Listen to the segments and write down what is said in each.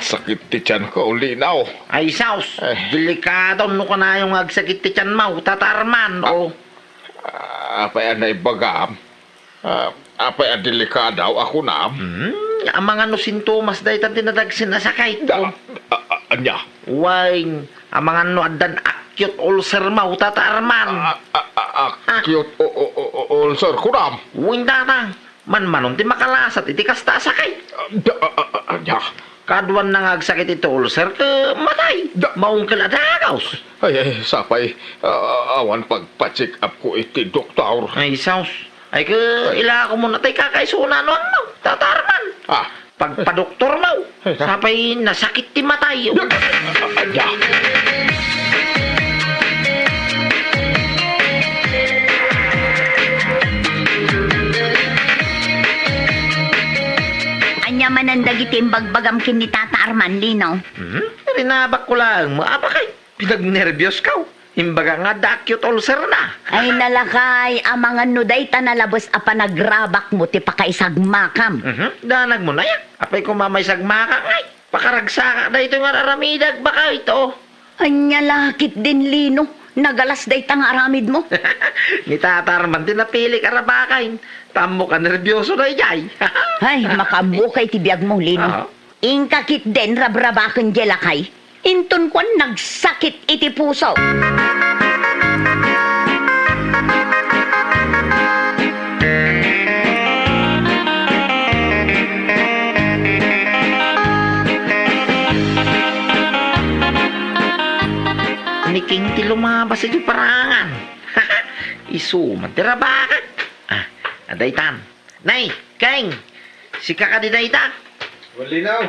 Sakit ti tiyan ko, linaw. Ay, Saus, delikado no ka na yung agsakit ti tiyan mo, tatarman, o. Apay anay bagam. Apay ang delikadaw ako na. Ang mga no sintomas dahi tan tinadagsin na sakay, o. Anya? Wine, ang mga no adan acute ulcer mo, tatarman. Cute ulcer ko na. Uwing datang, man-manon ti makalasat, iti kasta sakay. Anya? Kaduan na ngagsakit ito ulcer, matay. Maungkil at hagaws. Ay, sapay. Awan pagpa-check up ko iti doktor. Ay, Saus. Ay, ila ko muna tayo kakaisuna no, tatarman. Pagpa-doktor mo. Sapay, nasakit ti matay. Anya? Anya manandag itim bagbagam kin ni Tata Arman, Linaw. Rinabak ko lang. Maapa kay, pinag-nervyos ka. Imbaga nga da-acute ulcer na. Ay nalakay, ang mga nuday tanalabos a panagrabak mo ti pakaisagmakam. Danag mo na yan. Apay ko mamay sagmaka ngay. Pakaragsaka na ito nga aramidag baka ito. Anya lakit din, Lino. Nagalas day tang aramid mo. Ni tatarman din napili karabakain. Tamo ka nervyoso na ijay. Ay, makamukay ti biyag mo, Lino. Ingkakit din rabrabakan jelakay. Inton kwan nagsakit iti puso. Niking ti lumabas iti parangan. Isuman ti rabakan. Adaytan. Nay, Keng, sika ka di dayta. Linaw.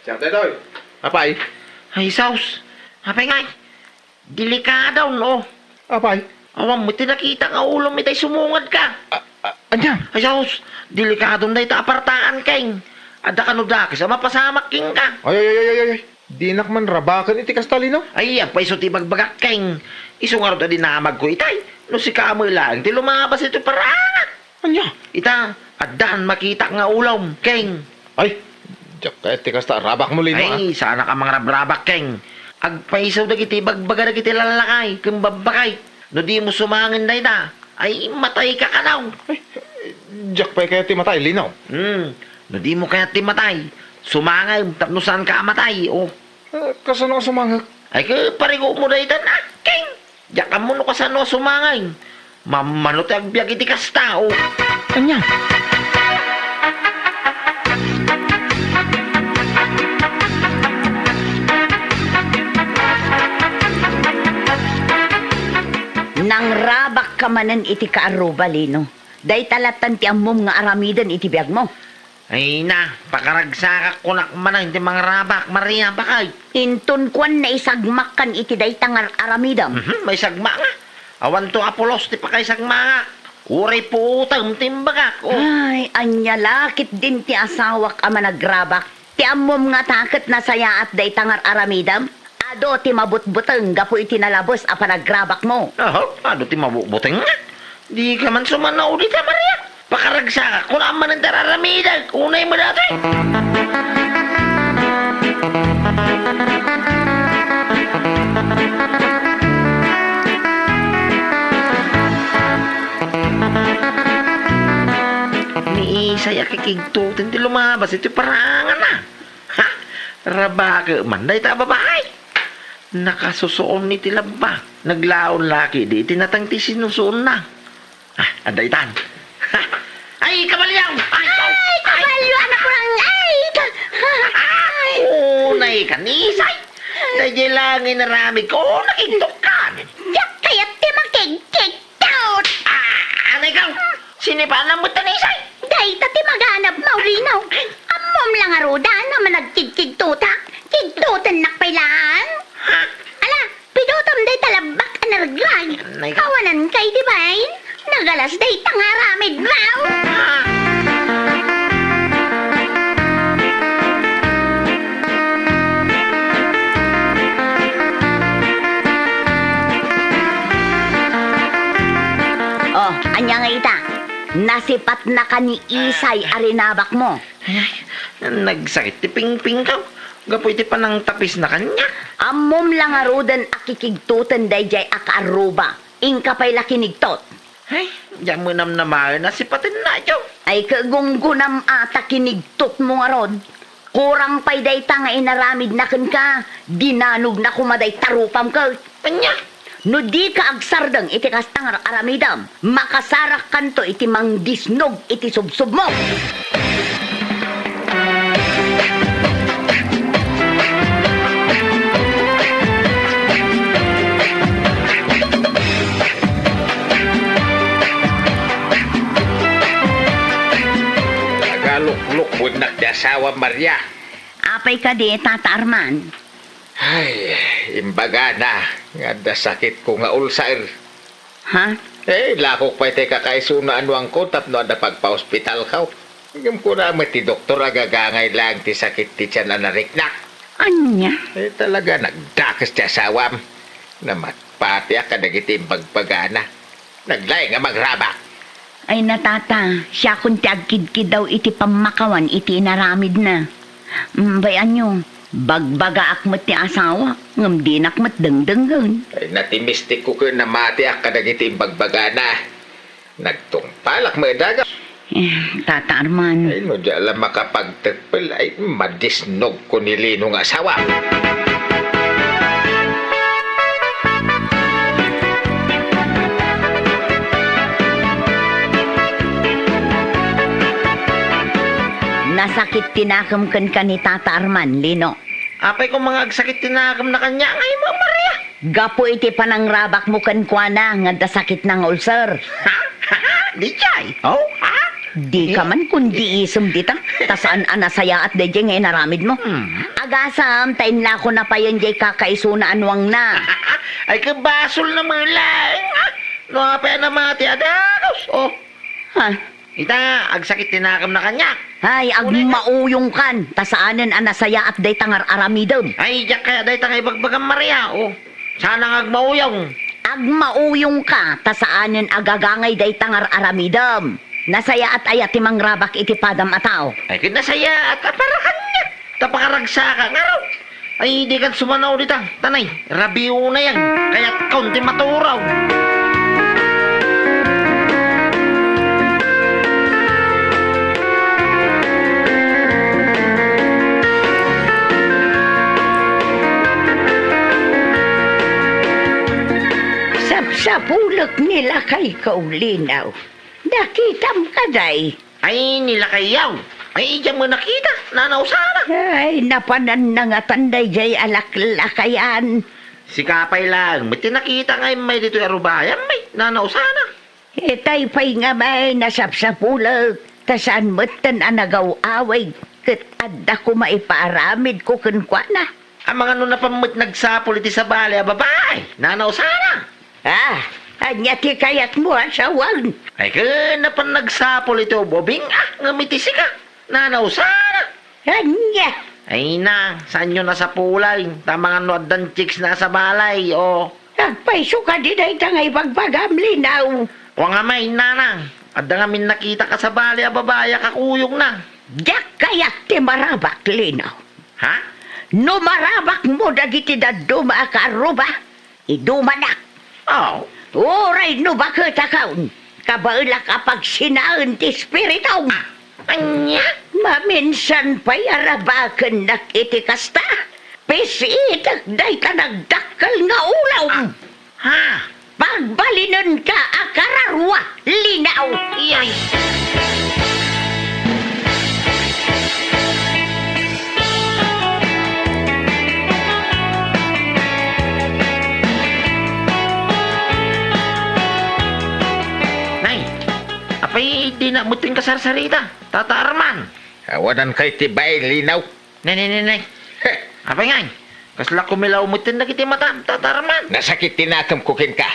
Siya tayo. Apay? Ay, Saus. Apay ngay. Delikado, no? Apay? Awang mo tinakita nga ulo mi tay sumungad ka. Anya? Ay, Saus. Delikado na ito apartaan, Keng. Ada ka no da, kasi mapasamak king ka. Ay. Di nakman rabakan iti kastalino. Ay, apay so ti magbagak, Keng. Isungarot na dinamag ko itay. No si kamoy lang, ti lumabas ito parangan. Anya? Ita, adaan makita nga ulom, Keng. Ay, diyak ka iti kasta rabak mo lino. Ay, sana ka mga rabrabak, Keng. Agpaisaw na kiti, bagbaga na kiti lalakay, kung babakay. No di mo sumangin na ita, ay matay ka kanaw. Diyak pa kaya ti matay, linaw. No di mo kaya timatay. Sumangay, tapno saan ka amatay, oh. Kasano ka sumangak? Ay, parigo mo na ita na, Keng. Diyak ka mo no kasano sumangay. Mamanot ang biyag iti kasta, oh. Anya? Nang rabak ka manan iti kaaruba, Lino. Day talatan ti amom nga aramidan iti biyag mo. Ay na, pakaragsakak ko na kumanan iti mga rabak, Maria, bakay. Inton kwan na isagmak kan iti day tangar aramidam. May sagma nga. Awan to Apolos, ti pakay sagma nga. Uray po utang, timbagak, oh. Ay, anya lakit din ti asawak ama nagrabak. Ti amom nga takot na saya at day tangar aramidam. Ado ti mabutbuteng gapo iti nalabos a panagrabak mo. Ano ti mabubuteng nga? Di ka man sumanaw dito, Maria. Pakaragsakak ko naman ang tararamidag. Unay mo dati. Ni saya kikigtutin ti lumabas iti parangan na. Ha? Rabaka man day ta babae. Nakasusuon ni tilaba. Naglaon laki di tinatang ti sinusuon na. Anday tan. Ay, kabalyaw! Ay, kabalyo, anak ko lang! Unay kanisay! Dadya langin na rami ko, nakiktukan! Yak kaya't ti makikiktout! Anay ka! Sinipanan mo tanisay! Day tati maganap maulinaw! Amom lang aruda naman nagkikigtutak! Kigtutan nakpailaan! Ala, pidutom day talabak anarglag! Kawanan kay di bay? Nagalas day tangaramid mau! Oh, anya nga ita. Nasipat na ka ni Isay arinabak mo. Ay, nagsakit ti ping-ping ka. Gapo iti pa ng tapis na kanya. Ammom lang arudan akikigtutan dayjay akaruba. Ingka pa'y lakinigtot. Ay, diyan mo namnamayo na si patin na jo. Ay kagunggunam ata kinigtot mo nga rod. Kurang pa'y dayta nga inaramid na ka. Dinanog na kumaday tarupam ka. Kanya. No di ka agsardang iti kastangar aramidam. Makasarak kanto iti mangdisnog iti subsub mo. Nagaluk-luk bunak di asawa Maria. Apay ka di, Tata Arman. Ay, imbaga na. Nga da sakit ko nga ulcer. Ha? Lakok pa ite kakaisuna anuang ko tapno da pagpa-hospital ka. Ngam ko na ti doktor agagangay lang ti sakit ti tiyan na nariknak. Anya? Talaga nagdakas ti asawam. Namatpati ka nagiti bagpagana. Naglay nga magrabak. Ay natata, siya kung tiagkid-kid daw iti pamakawan iti inaramid na. Bayan nyo, bagbaga akmat ti asawa, ngam din akmat dengdenggan. Ay natimistik ko na mati ka nagiti bagbagana. Nagtungpalak mo daga. Tata Arman. Ay no, di alam makapagtagpal ay madisnog ko ni Linong asawa. Nasakit tinakam kan ni Tata Arman, Lino. Apay ko mga agsakit tinakam na kanya. Ay, mga Maria. Gapo iti panangrabak mo kan kuana nga da sakit ng ulcer. Ha? Ha? Di jay. Oh, ha? Di ka man kundi isum dita. Tasaan anasaya at dedye nga inaramid mo. Agasam, tayin la ko na pa yan jay kakaisuna anwang na. Ay, kabasol na mga lang. No, apay na mati adaros. Oh, Ha? ita, agsakit tinakam na kanya. Ay, agmauyong kan. Tasaanan anasaya at day tangar aramidom. Ay, diyak kaya dahi tangay bagbagang Maria. Oh, sana ngagmauyang. Agmauyong ka. Tasaanan agagangay day tangar aramidom. Nasaya at ayat timang rabak iti padam ataw. Ay, kinasaya at aparakan niya. Tapakaragsa ka nga raw. Ay, di ka sumanaw dito. Tanay, rabiyo na yan. Kaya kaunti maturaw. Sapulak nila kay kaulinaw. Nakitam ka day. Ay, nila kayaw. Ay, diyan mo nakita. Nanausara. Ay, napanan na nga tanday jay alaklakayan. Si Kapay lang. May tinakita nga may dito arubayan. May nanausara. Itay pa'y nga may nasapsapulak. Tasan matan anagaw-away. Kat adda ko maiparamid ko kunkwana. Ang mga nung napamut nagsapol iti sa bali, babae. Nanausara. Anya ti kayat mo asawang. Ay, napan nagsapol ito, bobing. Ngamitisi ka. Nanausara. Anya. Ay na, saan nyo nasa pulay? Tamang ano dan chicks na sa balay, o. Nagpaiso ka din ay tangay bagbagam linaw. O nga may nanang. At nga min nakita ka sa balay, babaya kakuyong na. Dak kayak ti marabak linaw. Ha? No marabak mo dagiti daduma akaruba. Iduma na. Oh. Oray no bakit akaun. Kabaila kapag sinaan ti spiritaw. Anya? Maminsan pa'y arabakan nakitikasta. Pisitak day ka nagdakkel nga ulaw. Ha? Pagbalinan ka akararwa, linaw. Iyay. Nay, apay di na muting kasarsarita. Tata Arman. Awanan kay tibay linaw. Nay. Apay ngay. Kasla kumilaw mutin na kiti mata. Tata Arman. Nasakit tinakam kukin ka.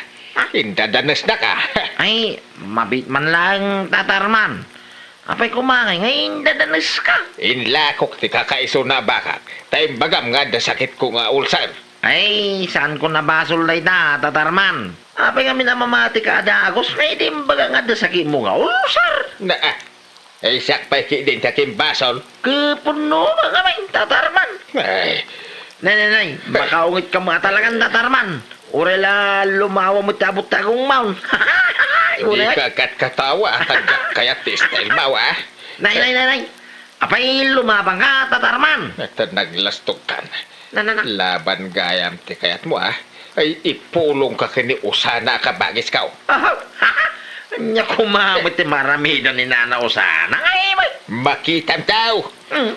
Indadanas na ka. Ay, mabit man lang, Tata Arman. Apay kumangay, ngayon dadanas ka. Inlakok ti kakaiso na bakak. Tayong bagam nga da sakit ko nga ulcer. Ay, saan ko nabasol day na, Tata Arman? Apay kami na mamati ka ada agos, ngayon di baga nga da sakit mo nga ulsar. Ay sak pa din sa kimbasol. Kepuno ba kami, tatarman? Ay, Nay, makaungit ka mga talagang tatarman. Urela lumawa mo tabot tagong maun. hindi ka katawa. Tagyak kaya style mo, ah. Nay. Apay lumabang ka, tatarman. Ito naglastukan. Na. Laban gayam ti kayat mo, ah. Ay ipulong ka kini usana ka bagis ka. Nya kumamit ti maramidan ni Nana Usana. Ay, may. Makitam tao.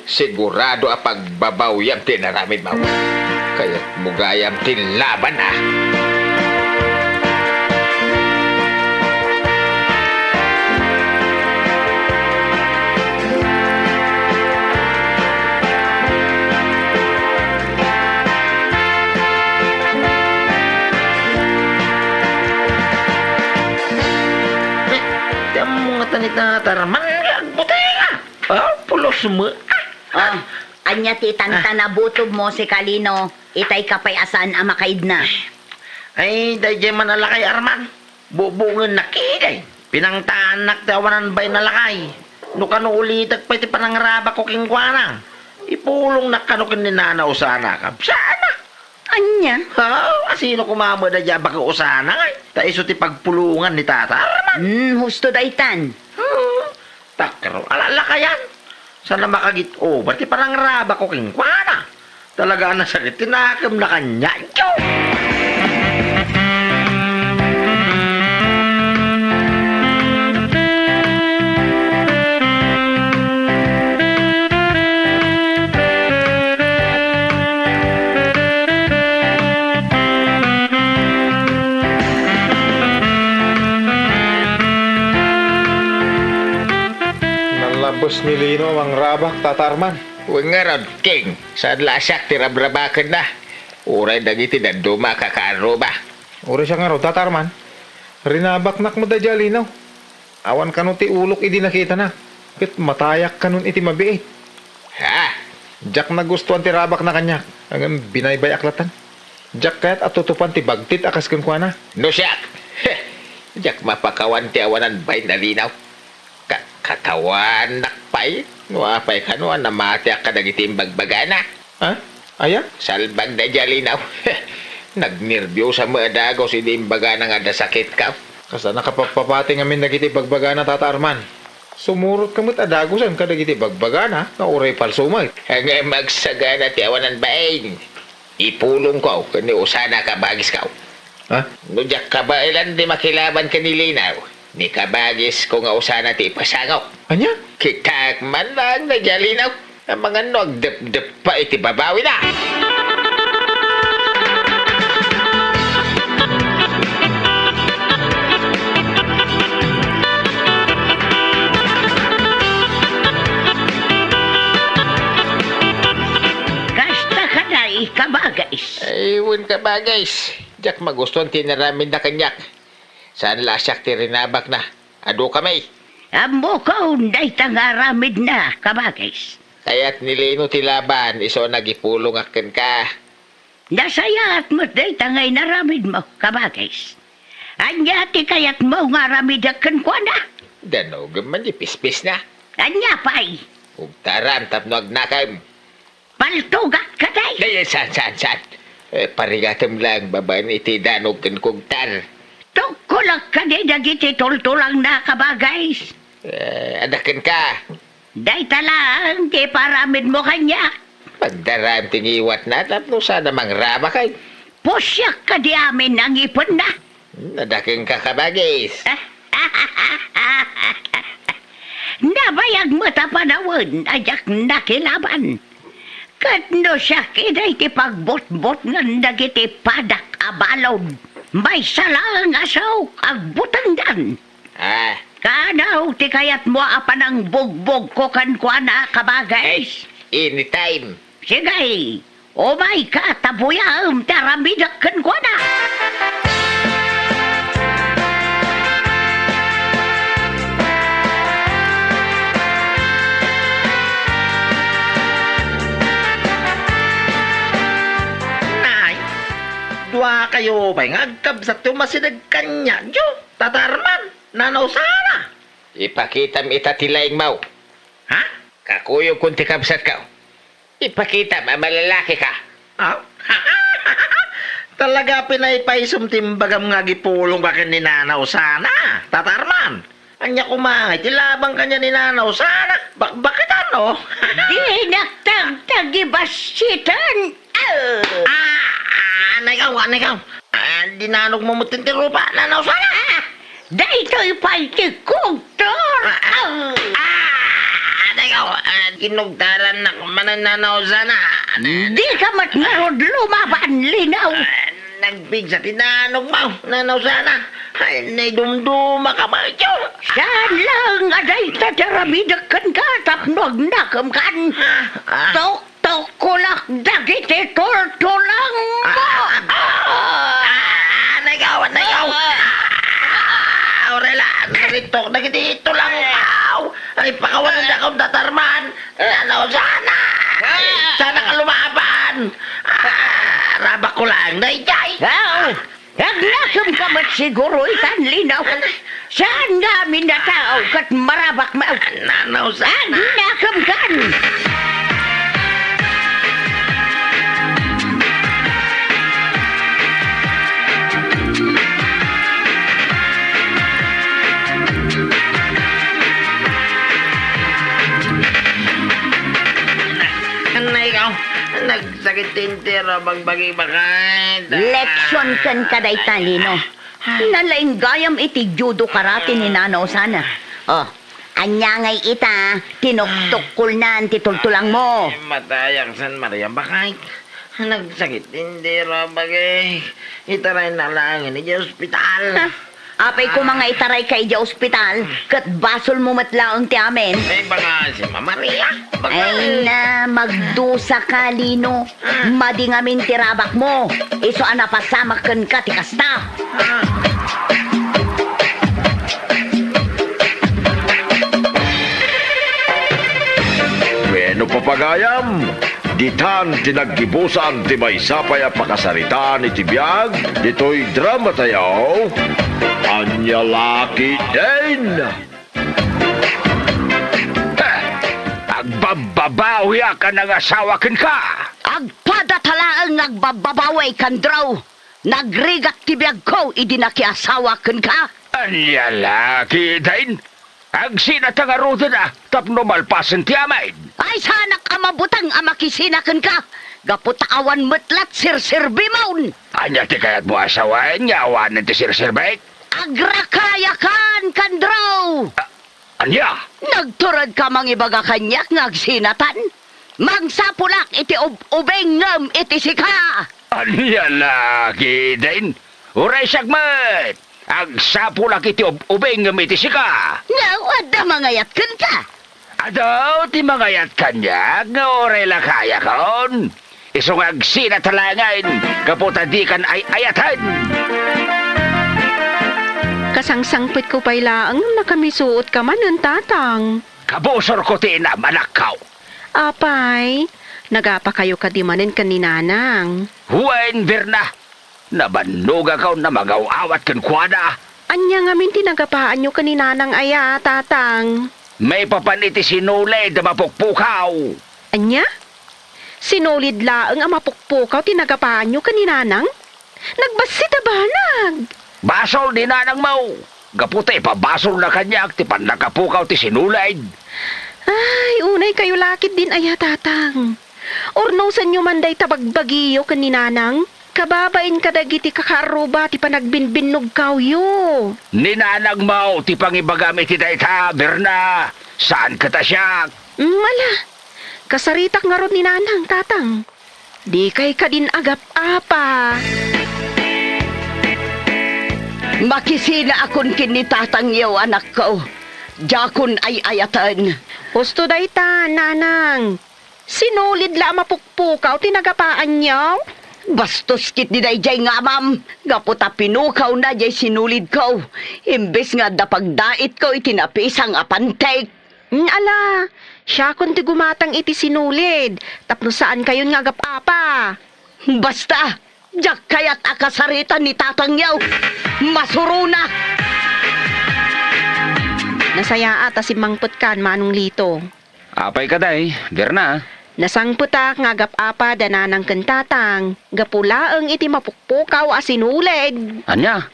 Sigurado a pagbabaw yam ti naramid mo. Kaya't mugayam ti laban, ah. Diyan mo nga tanit na tatarman. Butega. Pulos mo. Oh, anya ti tanta butob mo si Kalino. Itay kapay asan ang makaid na. Ay, dahil man nalakay, Arman. Bubungin na kigay. Pinangtaan naktawanan ba'y nalakay. No kano ulitag pa iti panangraba ko kingkwana. Ipulong nakanukin ni Nana Usana ka. Sana. Anya? Sino kumama na dyan baka Usana ay. Taiso ti pagpulungan ni Tata Arman. Husto daytan. Takro, alala ka yan. Sana makagit over ti panangraba ko kingkwana. Talaga na sakit, tinakam na kanya. Nalabos ni Lino ang rabak, tatarman. Huwag nga ron, King. Saan lasak ti rabrabakan na. Uray dagiti na duma kakaro ba. Uri siya nga raw, tatarman. Rinabak nak mo da dya, Lino. Awan ka nun ti ulok idi nakita na. Kit matayak ka nun iti mabiit. Ha? Jack na gustuan ti rabak na kanya. Ang binaybayaklatan. Jack kaya't atutupan ti bagtit akas kunkwa na. No siyak. Jak mapakawan ti awanan bay na linaw. Katawan nakpay. Nuapay ka no, namatyak ka dagiti bagbagana. Ha? Aya? Salbag na dya linaw. Nagnirbyo sa mga dagaw si dimbagana nga da sakit ka. Kasa nakapapapati ngamin nagiti bagbagana, tatarman. Sumurot kamot adagosan ka dagiti bagbagana. Nga uray palsumay. Hanggang magsagana ti awanan bain. Ipulong ko, kani usana ka bagis ka. Ha? No jak kabailan di makilaban ka ni linaw. Ni kabagis ko nga usana ti pasangaw. Anya? Kitak man lang na jalinaw. Ang mga nagdep-dep pa iti babawi na. Kasta ka na kabagays. Ayun ka ba guys? Jak magustuhan tinaramin na kanyak. Saan lasyak ti rinabak na? Ado kamay. Amo ko unday tangaramid na kabagays. Kaya't nilino ti laban, iso nagipulong akin ka. Nasaya at mo day tangay naramid mo kabagays. Anya ti kayat mo nga ramid akan kwa na. Danog man di pispis na. Anya pa'y Ug taram tapno agnakam. paltugat ka day. Daya san. Parigatam lang baban iti danog kan kugtar. Tukulak ka di dagiti tultulang na kabagays. Adakan ka. Day talang di paramid mo kanya. Pagdaram tingiwat na tapno sana mangrama kay. Pusyak ka di amin ang ipon na. Adakan ka kabagis. Nabayag mo ta panawon, ajak nakilaban. Kadno siya kiday ti pagbot-bot nga dagiti padak abalod. May salang asaw kag butangdan. Kanaw ti kayat mo apan ang bugbog ko kankwa na kabagays. Anytime. Sigay, umay ka tabuyam taramidak kankwa na. Dua kayo ba'y ngagkab sa tumasinag kanya. Jo, tatarman, nanaw sana. Ipakitam ita tilaing mau. Pakuyog kung tikabsat ka. Ipakita, malalaki ka. Ah? Talaga pinaypaisum timbagam nga gipulong ka kin ni Nanaw sana, Tatarman. Anya kumangay, tilabang kanya ni Nanaw sana. Bakit ano? Di nagtagtagibasitan. Ikaw. Dinanog mo mutintin rupa, Nanaw sana. Daytoy paltikugtor. Ikaw, kinugtaran na manananaw sana. Di ka matmarod lumaban, Linaw. Nagbig sa tinanog mo, Nanaw sana. Ay, naidumduma ka ba ito? Saan lang aday tataramidakan ka tapnog nakam kan. Tok-tok ko lang dagiti tortulang mo. Nagaw. Aurela, naritok na dito lang. Ay, pakawalan na akong tatarman. Nanaw sana. Sana ka lumaban. Rabak ko lang, naijay. Nagnakam ka mat siguro itan, Linaw. Saan namin na tao kat marabak mo? Nanaw sana. Nagnakam kan. Ikaw, nagsakit tintira bagbagi bakit. Leksyon kan kaday talino. Nalaing gayam iti judo karate ni Nanaw sana. Oh, anya ngay ita, tinuktukul na titultulang mo. Matayang San Maria bakit. Nagsakit tintira bagay. Itaray na lang ni ospital. Apay ko mga itaray kay di ospital, kat basol mo matlaong ti amin. Ay baka si Mama Maria. Ay na, magdusa ka, Lino. Madingamin tirabak mo. Iso ana pasamakan ka, tikas na. Bueno papagayam, ditan tinaggibusan ti may sapay a pakasaritaan iti biyag, dito'y drama tayo, anya laki din. Agbababawi ka ng asawakin ka. Agpadatalaang nagbababaway kan draw. Nagrigat tibiyag ko, idinakiasawakan ka. Anya laki din. Ag sinatagaruto na, tapno malpasan ti amain. Ay sana ka mabutang amakisinakan ka. Gaputakawan metlat sirsirbi maun. Anya ti kayat mo asawain, yawanan ti sirsirbait. Agrakayakan kan draw. Anya? Nagturad ka mangibaga kanyak ngagsinatan. Mangsapulak iti ubeng ngam iti sika. Anya laki din. Uray sagmat. Ag sapulak iti ubeng ng iti sika. Nawad mangayat kan ka. Adaw ti mangayat kanya, nga oray lakaya kon. Isong ag sinatalangan, kaputa di kan ay ayatan. Kasangsangpit ko pa'y laang nakamisuot ka man ng tatang. Kabusor ko ti ina manakaw. Apay, nagapa kayo kadimanin kaninanang. Huwain birna. Nabanuga ka na magaw-awat kan kwada. Anya nga min tinagapaan nyo kaninanang aya, tatang. May papaniti sinulay da mapukpukaw. Anya? Sinulid laang ang mapukpukaw tinagapaan nyo kaninanang? Nagbasita banag. Basol di nanang mau. Gaputa ipabasol na kanya ti panakapukaw ti sinulay. Ay, unay kayo lakit din aya, tatang. Orno sa nyo manday tabagbagiyo kaninanang? Kababain kadagiti kakaruba ti panagbinbinog kawyo. Ninanang mau ti pangibagamit ti dayta, Berna. Saan ka ta siya? Mala, kasaritak nga ron ni nanang, tatang. Di kay ka din agap-apa. Makisina akon kinitatang yaw anak ko. Jakon ay ayatan. Gusto dayta, nanang. Sinulid la mapukpukaw tinagapaan niyaw? Bastos kit di dayjay nga ma'am. Gaputa pinukaw na jay sinulid ko. Imbes nga dapagdait ko itinapisang apantek. Ala, siya kun ti gumatang iti sinulid. Tapno saan kayon nga agap-apa? Basta, jak kayat akasaritan ni tatang yaw. Masuruna. Nasaya ata si Mangput kan manong lito. Apay ka day, Berna. Nasangputak nga gap-apa dananang kantatang. Gapulaang iti mapukpukaw asinulid. Anya?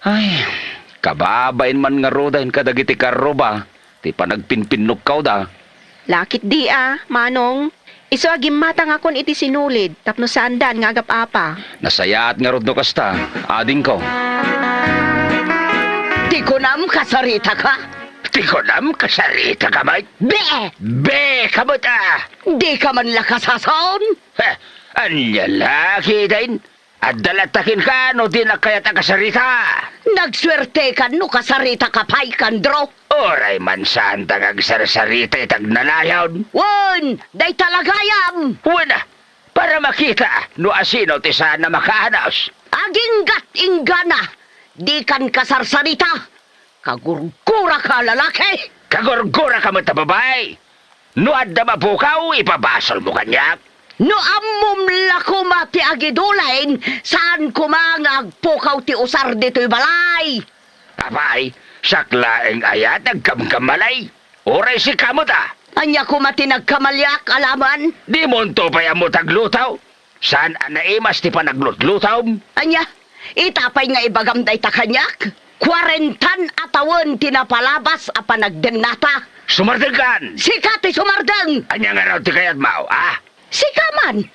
Ay, kababain man nga rodahin ka dagiti karro ba? Ti panagpinpinnog ka da. Lakit di manong. Iso agim matang akon iti sinulid. Tapno sandan nga gap-apa. Nasayaat nga rod no kasta, ading ko. Di ko nam kasarita ka? Di ko nam kasarita ka, mate. Be, kamot Di ka man lakasason? Anya laki din. At dalatakin ka no di na kayat ang kasarita. Nagswerte ka no kasarita ka pa'y kandro. Oray man saan tangag sarasarita itag nalayaw. Wan, day talagayam. Wala, para makita no asino ti saan na makaanas. Aginggat ingana. Di kan kasarsarita. Kagurgura ka lalaki. Kagurgura ka mo ta babae. No adda mapukaw, ipabasol mo kanyak. No ammom lako mati agidulain, saan kumangag pukaw ti usar dito'y balay. Abay, saklaeng ayat nagkamkamalay. Oray si kamot Anya ko mati nagkamalyak, alaman. Di monto pa mo taglutaw. Saan anaimas ti pa naglutlutaw? Anya, itapay nga ibagam day takanyak. 40 atawan tinapalabas apa nagdenata. Sumardagan! Sikati sumardang! Anya nga raw ti kayat mao, Sikaman!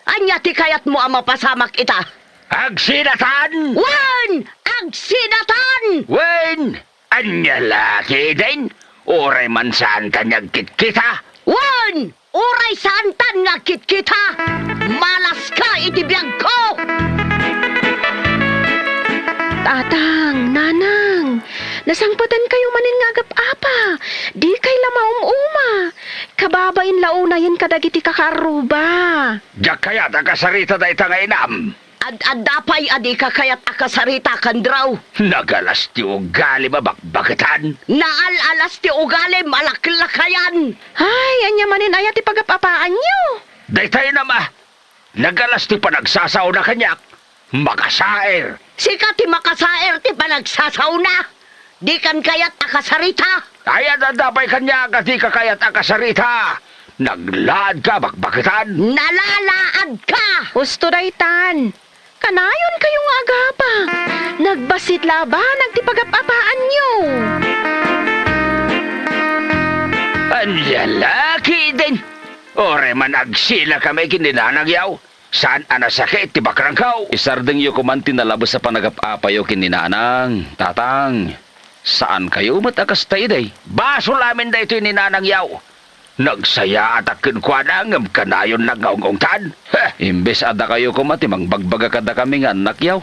Anya ti kayat mo ang mapasamak ita. Agsinatan! Wan! Agsinatan! Wen! Anya laki din! Oray man saan kanyag kita! Wan! Uray santan nga kita! Malas ka itibiyag ko! Tatang, nanang, nasangpatan kayo manin nga gap-apa. Di kay lamaum-uma. Kababain launayan kadagiti kakaruba. Diyak kayat ang kasarita da ita nga inam. Ad-adapay adi ka kayat akasarita kandraw. Nagalas ti ugali mabakbakitan. Naalalas ti ugali malaklakayan. Ay, anya manin ayat ipagapapaan nyo. Daytay na ma. Nagalas ti panagsasaw na kanyak. Makasaer. Sika ti makasaer ti panagsasaw na. Di kan kayat akasarita. Ay adadapay kanyak at di ka kayat ang kasarita. Naglaad ka bakbakitan. Nalalaad ka. Husto daytan. Kanayon kayong agapa. Nagbasit laba, nagtipagapapaan nyo. Anya laki din. Ore man agsila kami kininanagyaw. Saan anasakit ti bakrangkaw? Isardeng yu kuman tinalabos sa panagap-apayo kininanang. Tatang, saan kayo matakas tayo day? Baso lamin da ito'y ninanangyaw. Nagsaya at akin kwa na ngam kanayon nagaungungtan. Imbes ada kayo kuman timang bagbaga kada kami nga anak yaw.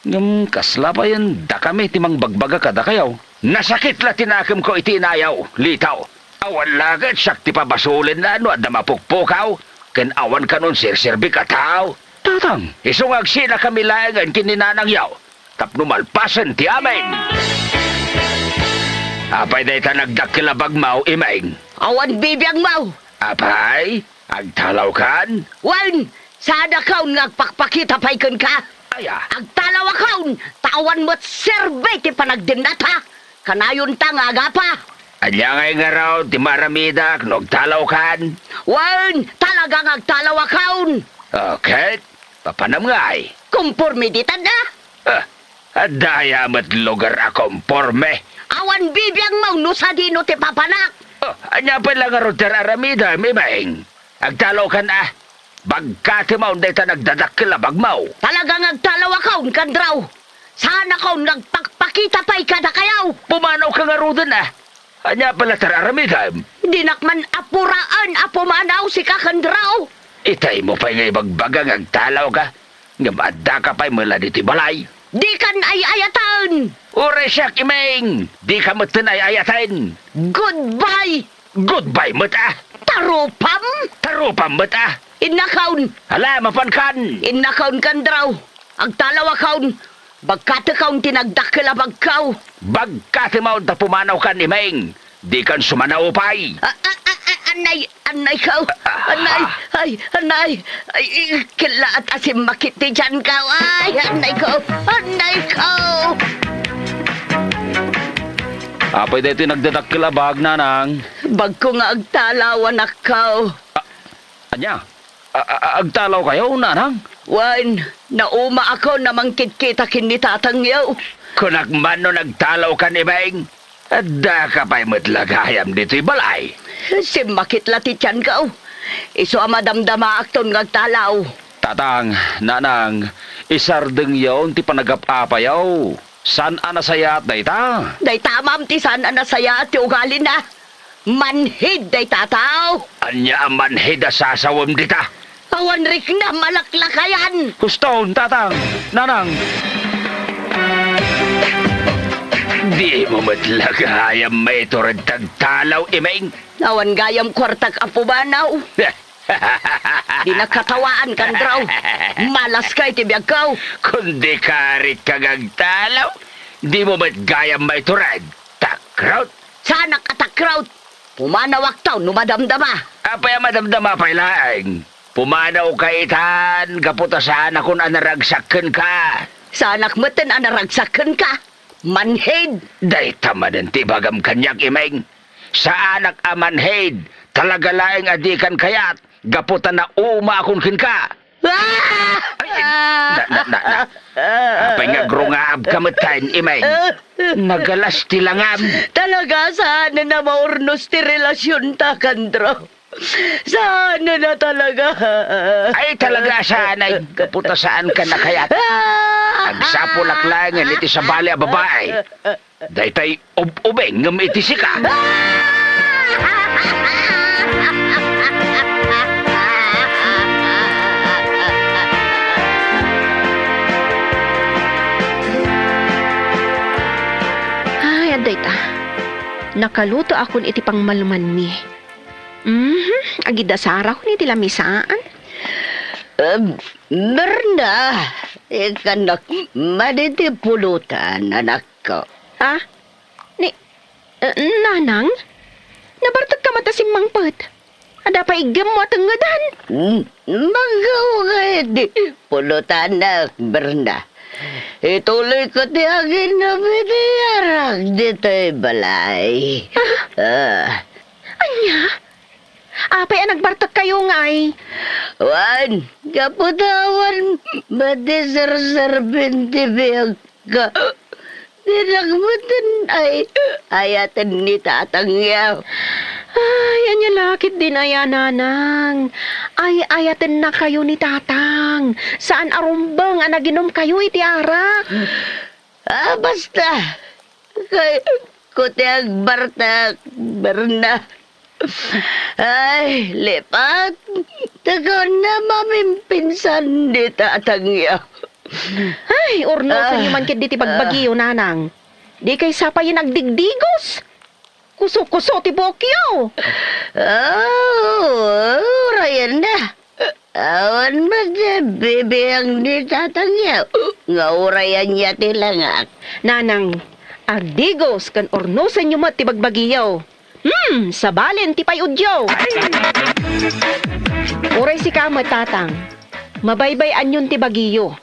Ngam kasla pa yan da kami timang bagbaga kada kayaw. Nasakit la tinakim ko iti inayaw, litaw. Awan lagat sakti pa basulin na ano at mapukpukaw. Ken awan kanon sir-sirbi ka tao. Tatang, isungag sila kami layangan kininanang yaw. Tapno malpasan ti amin. Apay day ta nagdakilabag mau imaing. Awan bibiyang mau. Apay, agtalaw kan? Wan, sada kaun ngagpakpakita payken ka. Aya, Agtalawa kaun, tawan mo't serbe ti panagdinata. Kanayon ta nga agapa. anya ngay nga raw ti maramida nagtalaw kan? Wan, talagang agtalawa kaun. Okay, papanam ngay. Kumpormiditan na. Adaya mat lugar akomporme. Awan bibiyang mau no sa dino ti papanak. Anya pa lang nga aramida, may maing. Agtalaw kan bagkati maun day ta nagdadakilabag mau. Talagang agtalawa kaun kandraw. Sana kaun nagpakpakita pa'y kada kayaw. Pumanaw ka nga rodan Anya pala tararamidam. Dinakman apuraan apumanaw si kakandraw. Itay mo pa nga ibagbagang agtalaw ka. Nga maada ka pa'y mula diti balay. Di kan ay ayatan. Ure siya kimeng. Di ka mo tinayayatan. Goodbye. Goodbye mo Tarupam. Tarupam mo Innakaun. Hala, mapankan. Innakaun kandraw. Agtalawa kaun. Bagkata kaun tinagdakilabag kaw. Bagkati maun ta pumanaw ka ni Meng. Di kan sumanaw pa'y. Anay kaw. Anay. Ay, kila at asim makiti dyan kaw. Ay, anay kaw. Apay dito nagdadakilabag nanang. Bagko nga agtalawan akaw. Anya, agtalaw kayo, nanang? Wan, nauma ako na mangkit-kita kini tatangyaw. Kung nagmano nagtalaw ka ni Beng, adda ka pa'y matlagayam dito'y balay. Si makitla ti tiyan ka. Iso amadamdama akton ngagtalaw. Tatang, nanang, isardeng yaw ti panagapapayaw. San anasayat day ta? Day tamam ti sana na saya at ugali na. Manhid day tataw. Anya manhida sasawam dita. Awan rik na malaklakayan. Kuston, tatang, nanang. Di mo matlagayam may turad tagtalaw, imeng. Awan gayam kwartag apubanaw. Di nakatawaan kan draw. Malas kay tibiyag kaw. Kundi karit kagagtalaw, di mo matgayam may turad takraut. Sana katakraut. Pumanawak taw numadamdama. Apay madamdama pa'y laeng. Pumanaw ka itan, kaputasan akong anaragsakan ka. Sanak meten anaragsakan ka. Manhid. Day tamanan ti bagam kanyak imeng. Sa anak amanhid, talaga laeng adikan kayat, gaputan na uma akong kinka. Apay nga grungaab kamatayin imeng. Nagalas tilangam. Talaga sana na maurnos ti relasyon ta kandro. Sana na talaga. Ay talaga sana, kaputasaan ka na kayat. Agsapulak lang nga iti sa bali a babae. Daytay ubeng ngam iti sika. Ay, aday ta. Nakaluto akon iti pangmaluman mi. Agidasara ko ni tilamisaan. Berna, ikanak maditi pulutan anak ko. Ah? Nanang? Nabartag ka mata si Mangpet. Ada pa igam mo at ngadan. Magaw ka di pulutan na, Berna. Ituloy ko ti agin na bitiyarak dito'y balay. Anya? Apay ang nagbartag kayo ngay. Wan, kaputawan, matisarsar binti biyag ka. Dinagmutan ay ayatan ni tatangyaw. Ay, anya lakit din aya nanang. Ay, ayatan na kayo ni tatang. Saan arumbang ang naginom kayo iti arak? Basta. Kay kutiag bartak, Berna. Ay, lipat. Taga na mamimpinsan ni tatangyaw. Ay, urnosan nyo man kit di ti bagbagiyo, nanang. Di kay sapayin nagdigdigos. Kuso-kuso ti Bokyo. Rayan na. Awan ba siya, bibiyang ni tatangyaw. Nga urayan niya tilangak. Nanang, agdigos kan urnosan nyo mat ti bagbagiyo. Sabalin ti payudyo. Uray si kamat tatang. Mabaybayan yun ti bagiyo.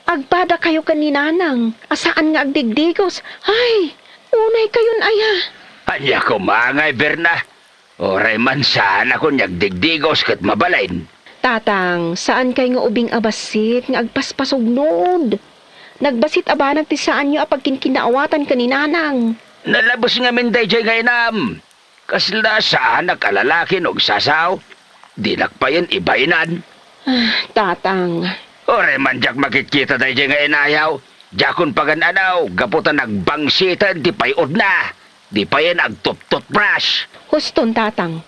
Agpada kayo kaninanang. Asaan nga agdigdigos? Ay, unay kayon aya. Anya ko mangay, Berna. Oray man sana ko nyagdigdigos kat mabalain. Tatang, saan kay nga ubing abasit nga agpaspasugnod? Nagbasit abanag ti saan nyo apag kinkinawatan kaninanang. Nalabos nga minday jay nga inam. Kasla saan nakalalakin og sasaw. Di nakpayan ibainan. Tatang, Ore man jak makikita day jay nga inayaw. Jakon pagan-anaw, gaputan nagbangsitan, di payod na. Di pa yan agtut-tut brush. huston tatang.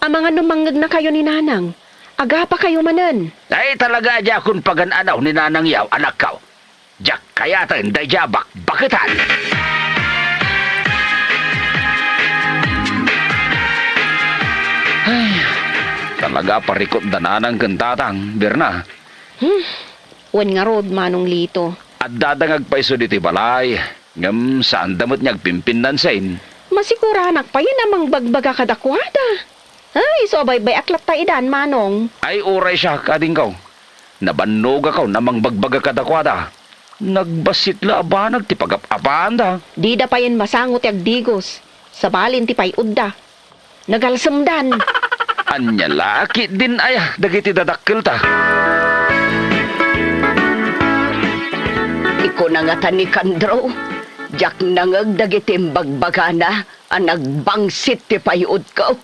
Ang mga numanggag na kayo ni nanang. Aga pa kayo manan. Ay talaga jakon pagan-anaw ni nanang yaw, anak ka. Jak kayatan day jabak, bakitan. Ay, talaga parikot dananang gantatang, Berna. Wan nga rod manong lito. At dadangag pa iso diti balay. Ngam saan damot niyag pimpindan sain. Masiguranak pa yun namang bagbaga kadakwada. Ay, so bay-bay aklat ta idan manong. Ay oray siya kading kaw. Nabannog akaw namang bagbaga kadakwada. Nagbasit la ba ti pagapapaan da. Di da pa yan masangot yag digos. Sabalin ti payud da. nagalsamdan. Anya laki din ay dagiti dadakkel ta. Iko na nga tani Kandro. Jak nangag dagiti bagbagana ang nagbangsit ti payud ko.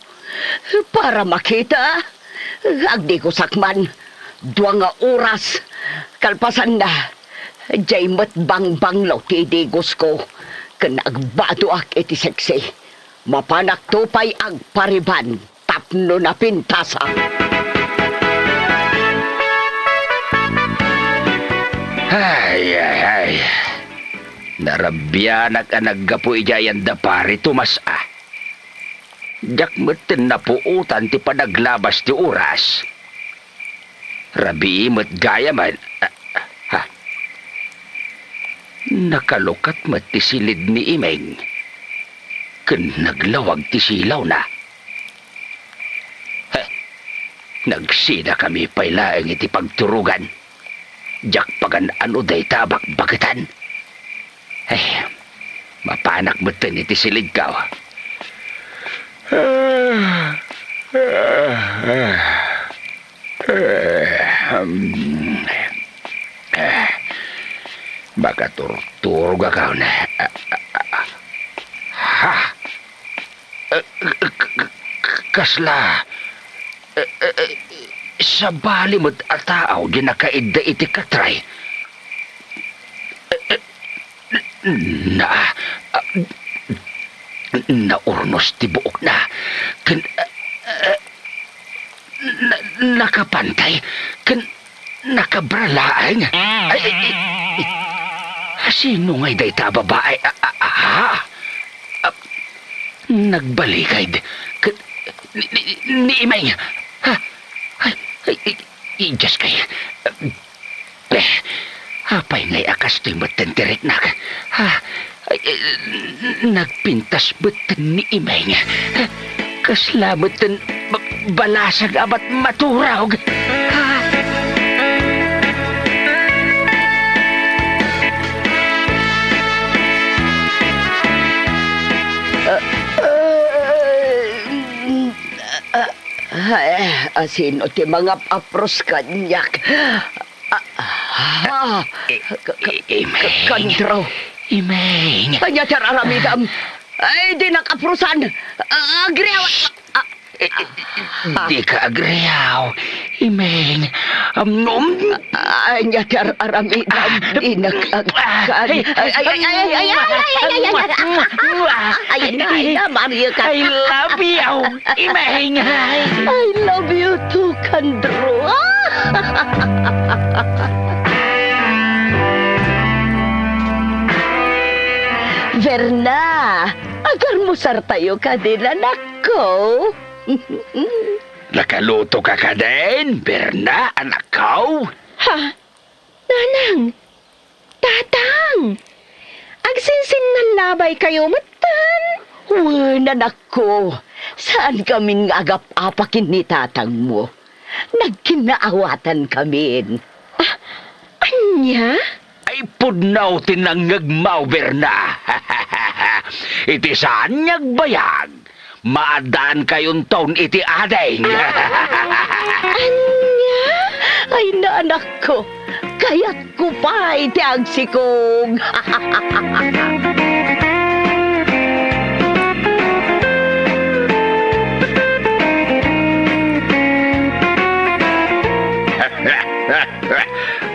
Para makita. Agdi ko sakman. 2 nga oras. Kalpasan na. Jay mat bang-banglaw ti digos ko. Kanagbado ak iti seksi. Mapanak tupay ag pariban. Tapno na pintasa. Ay. Narabyanak ang naggapo ijayan da pari tumas ah. Jak meten na puutan ti panaglabas ti oras. Rabi met gaya man. Ha? Nakalukat met ti silid ni Imeng. Ken naglawag ti silaw na. Nagsida kami pailaeng iti pagturugan. Jak pagan ano day tabak bakitan. Mapanak mo ito iti silid ka. Baka turturog ka na. Ha? Kasla. Sa bali mo't ataaw ginakaida iti katray. Naurnos ti buok na. Nakapantay. Nakabralaang. Sino nga'y day ta babae? Nagbalikay. Ni Imeng. Diyos kay. Apay ngay akas to'y matentirek na. Nagpintas batan ni Imeng. Kaslamatan balasag abat maturag. Sino ti mga apros kanyak? Kandro. Imeng. Anya tararamidam. Ay, di nakaprosan. Agriaw. Di ka agreyaw. Imeng. Anya tararamidam. Di nakagkan. Ay, Maria ka. I love you, Imeng. I love you too, Kandro. Verna, agar musar tayo ka din, anak ko. Nakaluto ka ka din, Berna, anak ko. Ha? Nanang! Tatang! Agsinsin ng labay kayo, matan! Wan, anak ko. Saan kami agap-apakin ni tatang mo? Nagkinaawatan kami. Anya? Ay pudnaw tinangagmaw, Berna. Iti saan nyagbayag? Maadaan kayon taon iti adeng. Anya? Ay na, anak ko. Kaya't ko pa iti agsikong.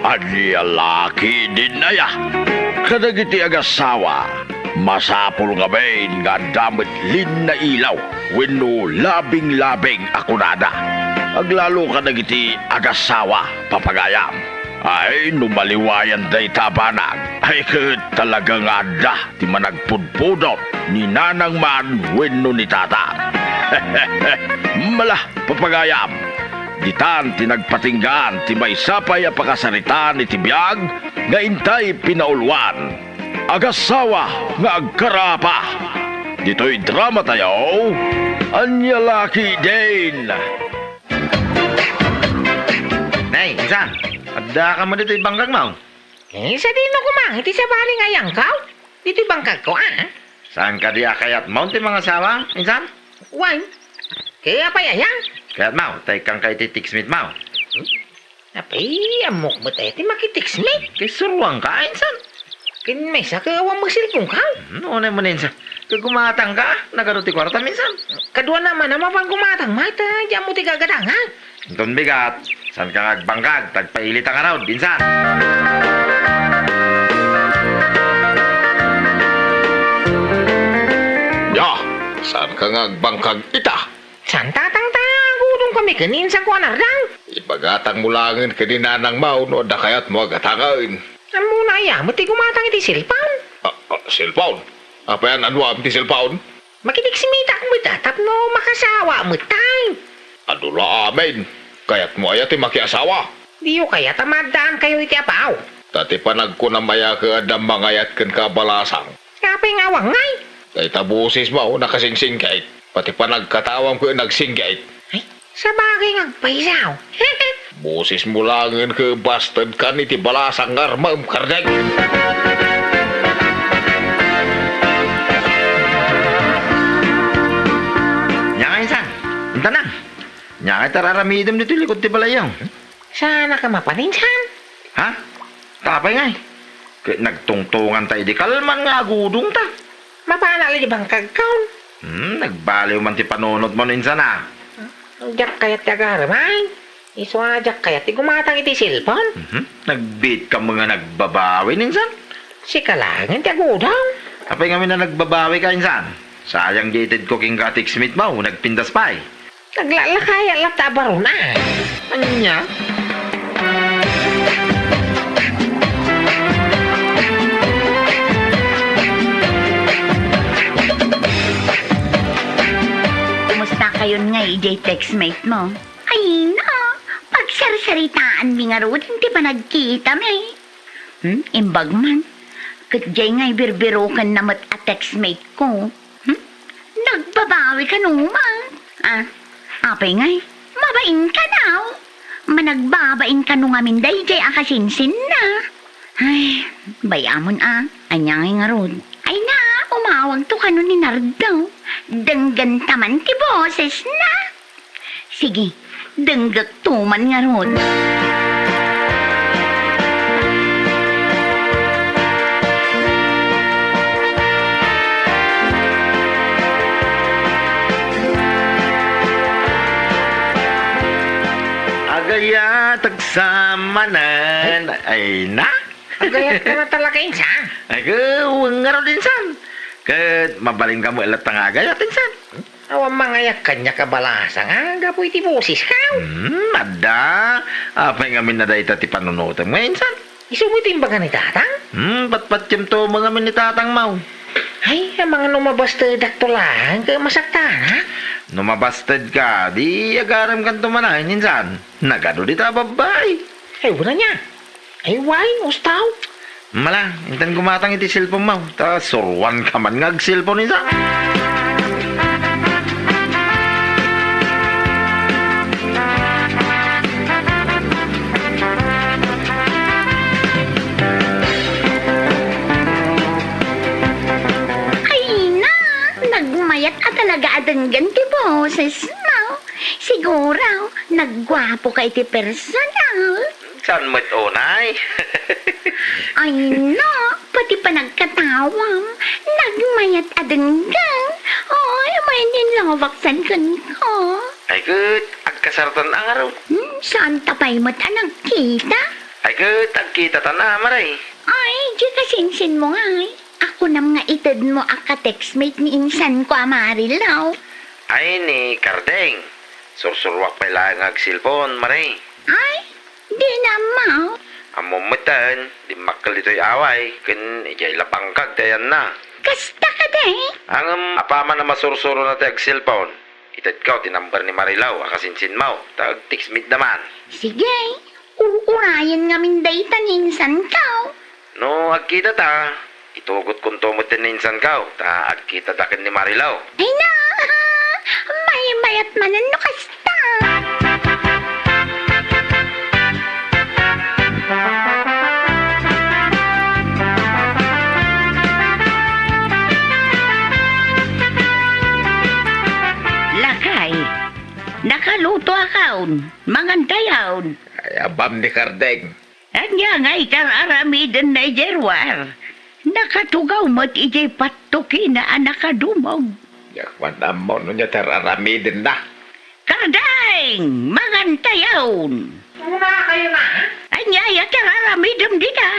Adi laki din na ya. Kadagiti agasawa, masapul nga bain nga damit lin na ilaw, wenno labing-labing akunada. Aglalo kadagiti agasawa, papagayam. Ay, numaliwayan day tabanag. Ay, talagang ada ti managpudpudot ni nanang man wenno ni tatang. Malah, papagayam. Ditan tinagpatinggan ti may sapay a pakasarita ni tibiyag nga intay pinaulwan. Agasawa nga agkarapa. Dito'y drama tayo. Anya laki din. Nay, insan, adda ka mo dito ibangkag mo. Sa di mo kumang, iti sa baling ayang kaw. Dito bangkag ko, ah? Saan ka di akayat mo ti mga sawa, insan? Wan, Kaya pa yayang. Kaya mau, tay kang kay titiksmit mau. Apay, amok ba tayo? Ti makitiksmit. Kay suruang ka, insan. Kin may sa kaawang magsilpong ka. Unay mo ninsa. Kay gumatang ka, nagaruti kwarta minsan. Kadua naman naman pang gumatang. Mata, diyan mo ti gagadangan. Itong bigat, san ka ngagbangkag, tagpailit ang araw, insan. Ya, saan ka ngagbangkag ita? San tatang gudong kami kanin sa kuwan ardang. Ibagatang mulangin ka ni nanang mau no da kayat mo agatangain. Ang muna ya, mati gumatang iti silpan. Cellphone? Apa yan anwam ti cellphone? Makitiksmita ko matatap no makasawa mo tayo. Adula amin. Kayat mo ayat ti makiasawa. Diyo kaya tamadaan kayo iti apaw. Tati panag ko na maya ka adam mangayat kan kabalasang. Kapay nga wangay. Kay tabusis mo nakasingsing kahit. Pati panagkatawang ko nagsinggait. Ay, sa bagay nga paisaw. Busis mo langin ka bastard ka ni ti balasang ngarmam kardeg. Nya ka, insan. Inta na. Nya kay tararamidom dito likod ti balayong. Sana ka mapaninsan. Ha? Tapay nga eh. Kaya nagtungtungan tayo di kalman nga gudong ta. Mapanali di bang kagkaon? Nagbaliw man ti panunot mo ninsan ah. Diyak kayat tagaramay. Iswadyak kayat ti gumatang iti silpon. Nagbit ka mga nagbabawi ninsan. Si kalangin ti agudaw. Apay kami na nagbabawi ka insan. Sayang gated ko king katik smith mo, nagpindas pa eh. Naglalakay at tabaro na. Anya? Kumusta kayo nga, EJ textmate mo? Ay, no. Pagsarsaritaan mi nga ro, hindi pa nagkita mi. Imbag man. Katjay nga'y birbirukan na mat a textmate ko. Nagbabawi ka naman. Apay nga'y, mabain ka daw. Managbabain ka nung amin day, jay akasinsin na. Ay, bayamon anyangay nga ro. Ay na, umawag to ka nun ni Nardo. Denggan taman ti boses na. Sige, denggak tuman nga ron. Agaya tagsamanan. Ay na? Agayat ka na talaga insa. Ay huwag nga rin insan. Kat mabalin ka mo ilat ang agayat insan. Awang mga kanya kabalasa nga, gapoy ti boses ka. Ada. Apay nga minada ita ti panunutan mo insan. Isumitin ba ka ni tatang? Pat yung to mga minitatang mau. Ay, ang mga numabasta daktulaan, ka masakta na. Numabastad ka, di agaram kan tumanahin insan. Nagado di ta babay. Ay, wala niya. Ay, why? Ustaw? Mala, intan gumatang iti cellphone mo. Ta surwan ka man ngag cellphone insan. Nagmayat at talaga adenggan ti boses mo. Siguro, nagwapo kay ti personal. Saan mo't unay? Ay no, pati pa nagkatawam. Nagmayat adenggan. Ay, may nilawaksan kan ko. Ay good, agkasartan ang araw. Saan tapay mo't nagkita? Ay good, agkita ta na maray. Ay, di kasinsin mo nga ay. Ako nam nga itad mo aka-textmate ni insan ko amarilaw. Ay ni Kardeng. Sursurwak pa lang ag cellphone maray. Ay, di namaw. Amumutan, di makal ito'y away. Kun ijay lapangkag dayan na. Kasta ka day. Ang apama na masursuro na tayo ag cellphone. Itad ka, tinambar ni Marilaw, akasinsin mo. Tag textmate naman. Sige, uurayan nga min day taninsan ka. No, agkita ta. Itugot kong tumot din ninsan ka. Ta agkita takin ni Marilaw. Ay na, may mayat manan no kasta. Lakay, Magantayawn, magantayawn. Ay, abam ni Kardeng. Anya nga itar aramiden na ijerwar. Nakatugaw mo't ijay patuki na anakadumog. Yakman amon niya tararamidin na. Kardeng, magantayawn. Una kayo na, ha? Anya itar aramidem dita.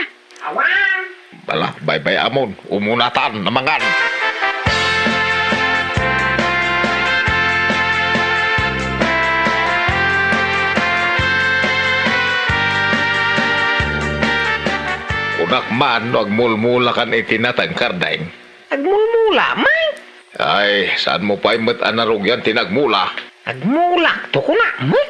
Awan! Bala, bye-bye amon. Umunatan namangan. Unak man, wag mulmula kan itinatang Kardeng. Agmulmula, may! Ay, saan mo pa imat anarog yan tinagmula? Agmulak to ko na, may!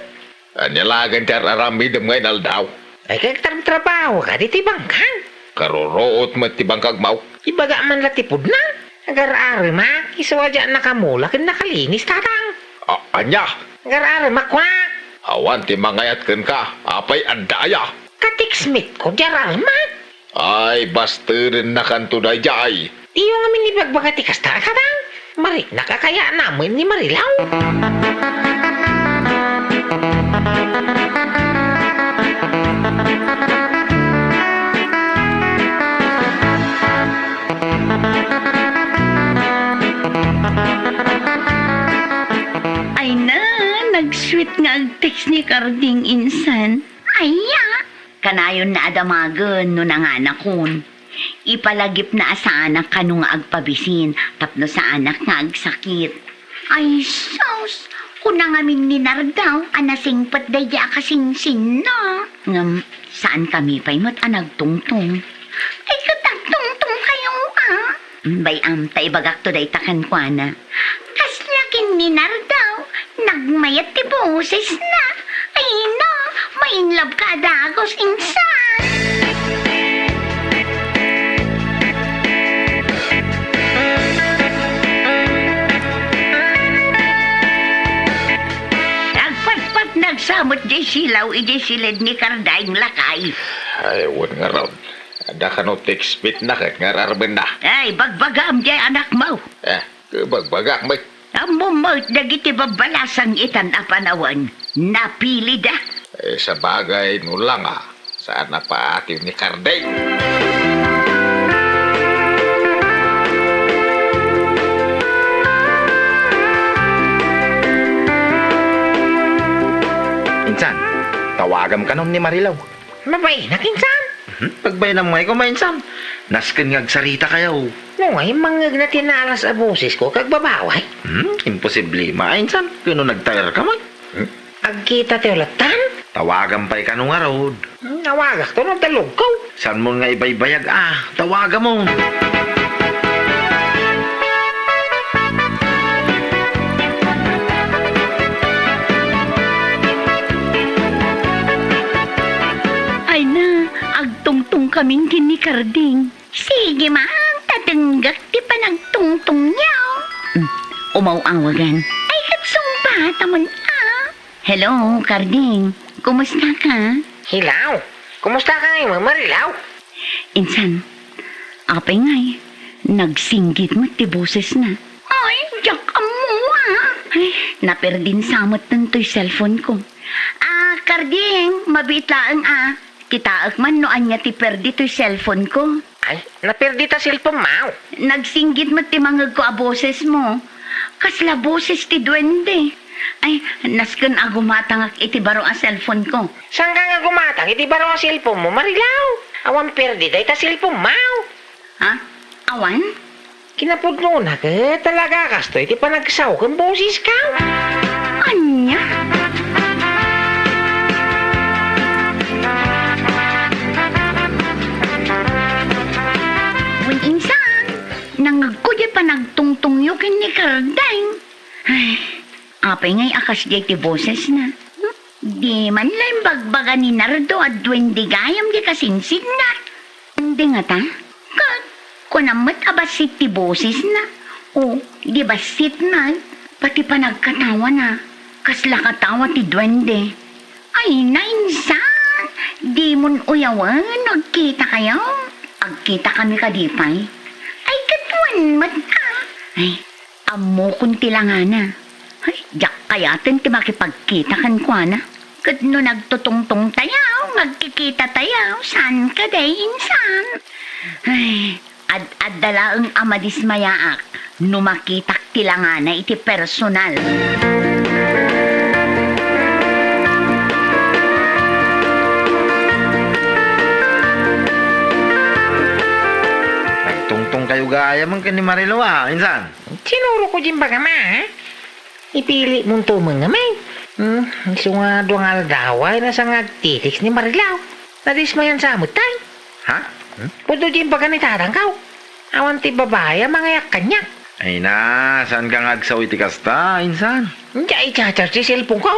Anyalagan tararamidin ngayon aldaw. Ay kagtrabaho ka, di tibangkan. Karoroot mo tibang kagmaw. Ibaga man latipod na. Agar-ari ma, isawadya nakamula kin nakalinis tatang. Anya, Agar-ari makwa. awan ti mangayat ken ka, apay andaya. Katiksmit ko dyaral ma. Ay, basterin na kanto day jay. Iyo nga minibagbagati kasta katang. Marit nakakaya namin ni Marilaw. Ay na, nag-sweet nga ag-text ni Karding insan. Ay ya, kanayon na adamagan no nanganak kon. Ipalagip na sa anak ka nung agpabisin, tapno sa anak nga agsakit. Ay, sus! Kung nangamin ni Nardaw, anasingpat daya kasing-sin na. Ngam, saan kami pa'y mo't anagtungtong? Ay, katagtungtong kayo, ah? Bayam, taibagak to day takan kwa na. Kaslakin ni Nardaw, nagmayat ti boses na. Ay, no, mainlove ka dagos insan. Nagsamot di silaw, iji silid ni Kardayng lakay. Ay, wan nga raw. Ada ka no tikspit na kat nga rarben na. Ay, bagbagam di anak mo. Bagbagak may. Amo mo, dagiti babalasang itan apanawan. Napili da. Sa bagay no lang saan na paatiw ni Kardeng. Insan, tawagan ka nun ni Marilaw. Mabay, nakinsan. Pagbay na mga ko, mainsan. Nasken nga agsarita kayo. Nungay, mangag na tinalas a boses ko kag babaway. Imposible, mainsan. Kano nagtayar ka man? Agkita ti ulatan. Tawagan pa'y ka nung araw. Nawagak to ng talog ko. Saan mo nga ibaybayag? Tawagan mo. Ay na, agtungtong kaming kini Karding. Sige ma, tatanggak ti panagtungtong niyaw. Umaw-awagan. Ay, katsong bata mo Hello, Karding. Kumusta ka? Hilaw, kumusta ka ngayon, Marilaw? Insan, apay ngay, nagsinggit mo ti boses na. Ay, jak mo Ay, naperdin samot tanto'y cellphone ko. Karding, mabitlaan Kitaak man no anya ti perdi to'y cellphone ko. Ay, napirdi ta silpong mau. Nagsinggit mo ti mangag ko a boses mo. Kasla boses ti duwende. Ay, nasken agumatangak iti baro a cellphone ko. Saan ka nga gumatang? Iti baro ang silpong mo, Marilaw. Awan perdi day ta silpong mau. Ha? Awan? Kinapudno na ka, talaga kasto, iti panagsaw kang boses ka. Anya? Wen insan, nangagkudya pa nagtungtong yukin ni Kardeng. Ay, apay ngay akas di ti boses na. Di man lang bagbaga ni Nardo at duwende gayam di kasinsid na. Hindi nga ta? Kunamat abasit ti boses na. O, di basit na. Pati pa nagkatawa na. Kasla katawa ti duwende. Ay, nainsan. Di mon uyawan, nagkita kayo. Agkita kami kadipay. Ay, katuan mat Ay, amo kun tilangana. Ay, jak kayatin ti makipagkita kan kwa na. Kat no nagtutungtong tayaw, magkikita tayaw, san ka day insan? Ay, ad dalaang amadis mayaak, numakitak tilangana iti personal. Nagtungtong kayo gaya man ka ni Marilo insan. Sinuro ko din baga ma, ha? Ipili mong tumang naman. Iso nga doang aldaway na sa ngagtitiks ni Marilaw. Nadismayan sa amutan. Ha? Puto din baga ni tatangkaw. Awan ti babaya, mangayak kanya. Ay na, saan ka ngagsaw iti kasta, insan? Hindi ay chachar si cellphone ko.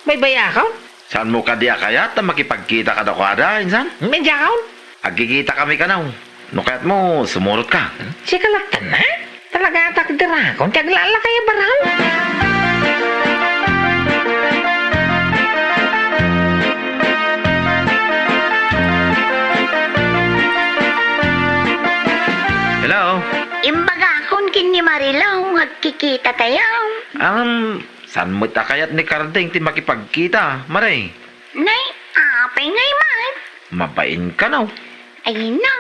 May baya ka. Saan mo ka diya kayat na makipagkita ka dakwada, insan? Medya ka. Agkikita kami ka na. No kaya't mo, sumurot ka. Si kalaktan na. Talaga takdira ko. Taglala kaya baraw. Hello? Imbaga akong kin ni Marilaw, magkikita tayaw. Saan mo ta kayat ni Karding ti makipagkita, Maray? Nay, apay ngay man. Mabain ka na. Ay na,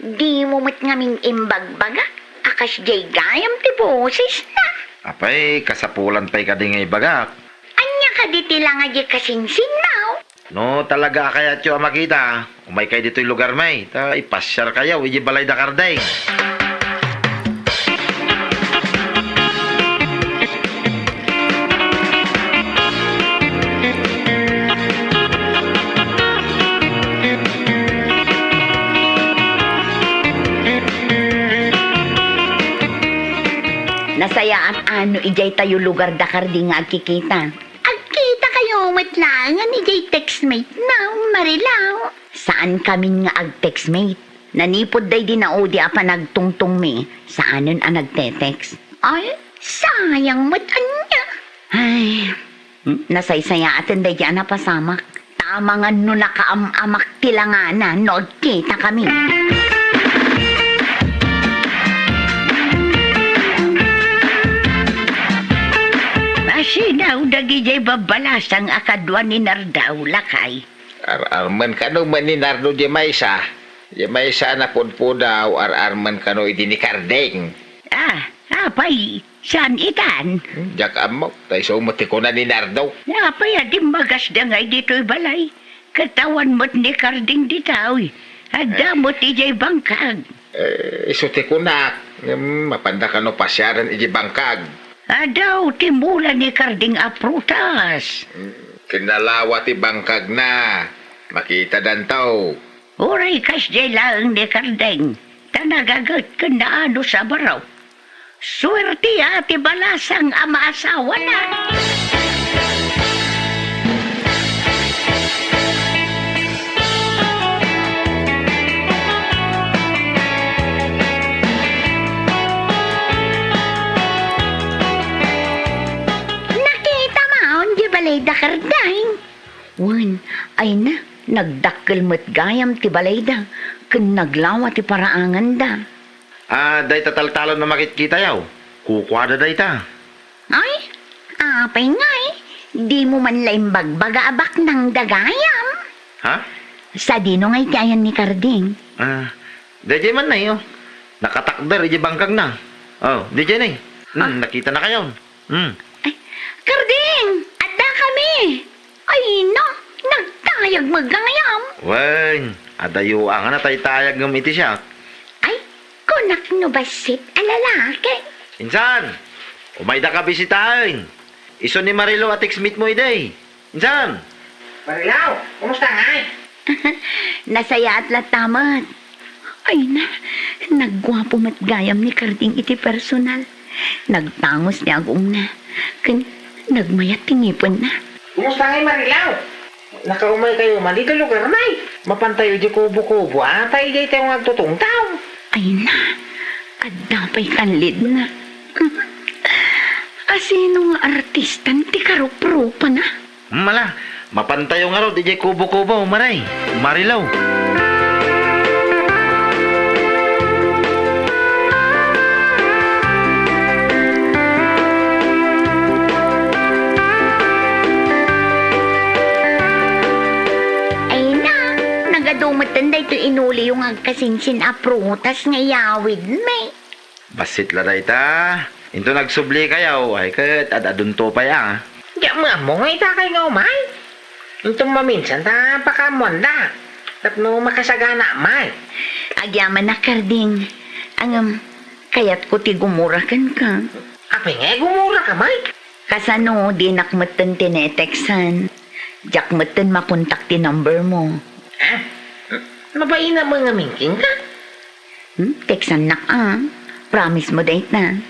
di mo mat ngaming imbagbaga. Akas jay gayam ti boses na. Apay, kasapulan pa'y ka di ngay bagak. Anya ka di tila nga di kasingsin now. No, talaga kayat yo makita. Umay kay dito'y lugar may. Ta ipasyar kayo, iji balay da Karding. Nasayaan ano ijay tayo lugar da Karding nga agkikita. Agkita kayo matlangan ijay textmate na Marilaw. Saan kami nga ag-textmate? Nanipod day din na odi apa nagtungtong me. Saanon ang nagte-text? Ay, sayang matan niya. Ay, nasaysaya atin day dyan na pasamak. Tama nga no nakaamamak tilangana, no kita kami. Sinaw dagijay babalasang akadwa ni Nardaw lakay. Arman kano man ni Nardo di Maysa. Di Maysa na po daw arman kano idi ni Karding. Apay, saan itan? Jak amok, tayo sumati ko na ni Nardo. Apay, adim magas da ngay dito'y balay. Katawan mo't ni Karding ditaw. Adamot ijay bangkag. Isuti ko na. Mapanda kano pasyaran iji bangkag. Adaw, timula ni Karding aprutas. Kinalawa ti bangkag na. Makita dantaw. Uray kas jay lang ni Karding. Tanagagat ka na ano sa baraw. Swerte ati balasang ama-asawa na. Balay da Karding. Wan, ay na, nagdakkel mo't gayam ti balay da. Kun naglawa ti paraangan da. Day tataltalon na makikita yaw. Kukwada day ta. Ay, apay ngay. Di mo man laing bagbaga abak ng dagayam. Ha? Sa dino ngay kayan ni Karding. DJ man na yun. Nakatakder, iji bangkag na. Oh, DJ na nakita na kayo. Karding! Adda kami! Ay na! Nagtayag magangayam! Wen, adayuang na taytayag ng iti siya. Ay, kunak no basit alalaki. Insan, umayda ka bisitahin. Iso ni Marilo at meet mo iday. Insan! Marilaw, kumusta nga? Nasaya at latamat. Ay na, nagwapo mat gayam ni Karding iti personal. Nagtangos niya agong na. Nagmayat tingipon na. Kumusta nga Marilaw? Nakaumay kayo mali da lugar may. Mapantayo di kubo-kubo atay di tayo nagtutungtaw. Ay na, adapay kanlid na. Asino nga artistan ti karup-rupa na? Mala, mapantayo nga ro, DJ Kubo-Kubo, Maray, Marilaw. inuli yung agkasinsin aprutas nga yawid may. Basit la dayta. Into nagsubli kayaw. Ay kat adadun to pa ya. Di mo nga ita kay nga umay. Itong maminsan ta pakamonda. Tapno makasagana may. Agyaman na karding. Ang kayat ko ti gumurakan ka. Apay nga gumura ka may. Kasano di nakmatan tineteksan. Diyak matan makontak ti number mo. Ah, mabayi na mga mingking ka. Teksan nak Promise mo date na.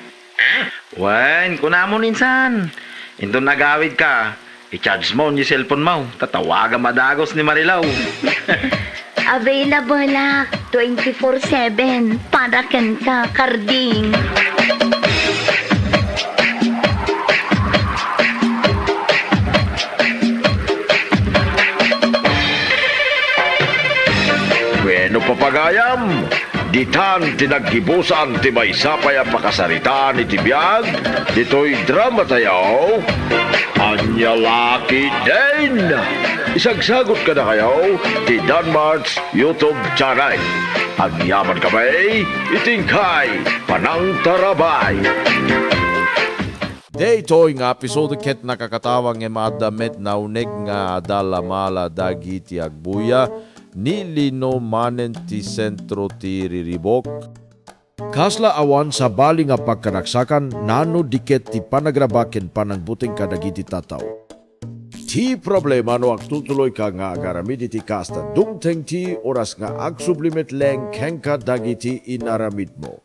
Wan, kunamon insan. Into nagawid ka. I-charge mo yung cellphone mo. Tatawagan madagos ni Marilaw. Available 24/7 para kan ka karding. Bueno papagayam, ditan tinaggibusan ti may sapay ang pakasaritaan iti biyag, dito'y drama tayo. Anya laki din! Isagsagot ka na kayo, ti Danmarts YouTube channel. Agyaman kami, itingkay, panang tarabay. Daytoy nga episode ket nakakatawang nga madamet na unig nga dalamala dagiti agbuya ni Lino manen ti sentro ti riribok. Kasla awan sa bali nga pagkanaksakan nano diket ti panagrabaken panangbuting kadagiti tataw. Ti problema no agtutuloy ka nga agaramid iti kasta dumteng ti oras nga agsublimet leng kengka dagiti inaramid mo.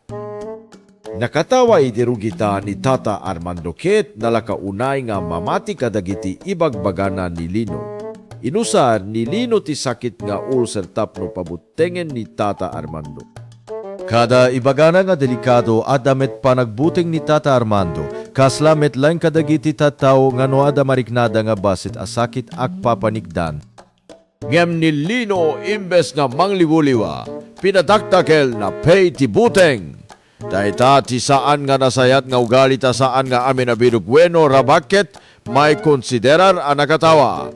Nakatawa iti rugita ni Tata Armando Ket nalakaunay nga mamati kadagiti ibagbagana ni Lino. Inusar ni Lino ti sakit nga ulcer tapno pabutengen ni Tata Armando. Kada ibagana nga delikado adamet panagbuting ni Tata Armando, kaslamet lang kadagiti tattao nga no ada mariknada nga basit a sakit ak papanigdan. Ngem ni Lino imbes nga mangliwuliwa, pinadaktakel na pay ti buteng. Dahita ti saan nga nasayat nga ugali ta saan nga amin abirugweno rabaket may konsiderar ang nakatawa.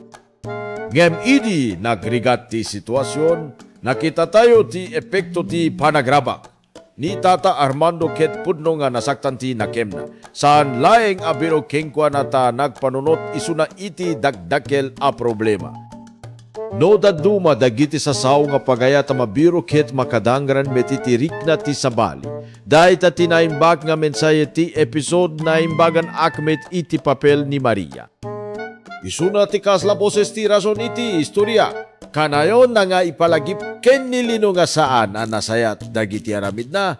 Ngem idi nagrigat ti sitwasyon, nakita tayo ti epekto ti panagrabak. Ni Tata Armando Ket pudno nga nasaktan ti nakemna. Saan laeng abiro kengkwa na ta nagpanunot isuna iti dagdakel a problema. No daduma dagiti sa sao nga pagayat mabiro ket makadangran metitirik na ti sabali. Dahil ta tinaimbag nga mensahe ti episode na imbagan akmet iti papel ni Maria. Isuna ti kasla poses ti rason iti istorya. Kanayon na nga ipalagip ken ni Lino nga saan ang nasayat dagiti aramid na.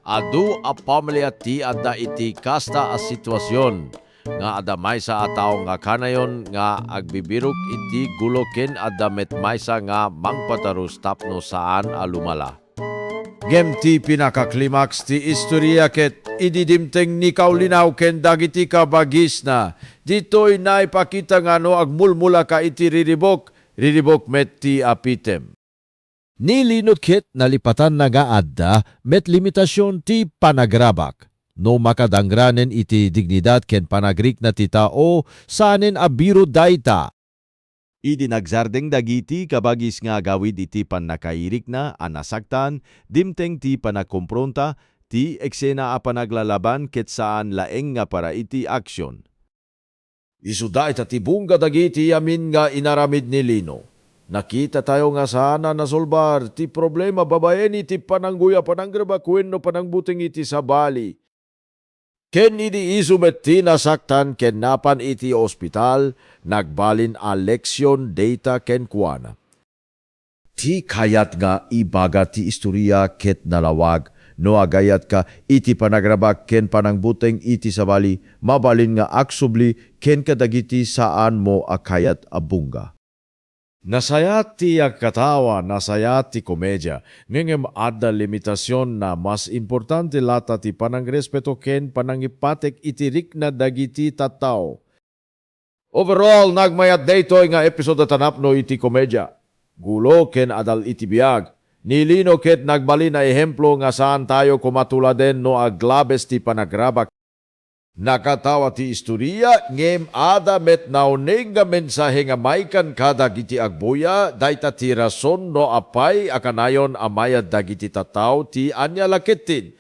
Adu a pamilya ti adda iti kasta a sitwasyon. Nga adamay sa ataw nga kanayon nga agbibirok iti guloken adamet maysa nga mangpatarus tapno saan alumala. Gem ti pinakaklimaks ti istorya ket ididimteng ni kaulinaw ken dagiti kabagis na dito'y naipakita nga no agmulmula ka iti riribok met ti apitem. Ni Lino ket nalipatan na nga adda met limitasyon ti panagrabak. No makadangranen iti dignidad ken panagrik na ti tao sanen abiro dayta. Idi nagsardeng dagiti kabagis nga gawid iti pannakairik na anasaktan dimteng ti panakompronta ti eksena a panaglalaban ket saan laeng nga para iti aksyon. Isuda ita ti bungga dagiti amin nga inaramid ni Lino. Nakita tayo nga sana nasolbar ti problema babaen iti panangguya pananggrabak wenno panangbuting iti sabali. Ken idi isumet ti nasaktan ken napan iti ospital, nagbalin a leksyon data ken kuana. Ti kayat nga ibaga ti istorya ket nalawag, no agayat ka iti panagrabak ken panangbuteng iti sabali, mabalin nga aksubli ken kadagiti saan mo akayat abungga. Nasayat ti agkatawa, nasayat ti komedya, ngem adda limitasyon na mas importante lata ti panangrespeto ken panangipatek itirik na dagiti tattao. Overall, nagmayat daytoy nga episode tanapno iti komedya. Gulo ken adal iti biag. Ni Lino ket nagbali na ehemplo nga saan tayo kumatuladen no aglabes ti panagrabak Nakatawa ti istorya, ngem ada met nauneng nga mensahe nga maykan kada giti agbuya, dayta ti rason no apay akanayon amayad dagiti tataw ti anya lakitin.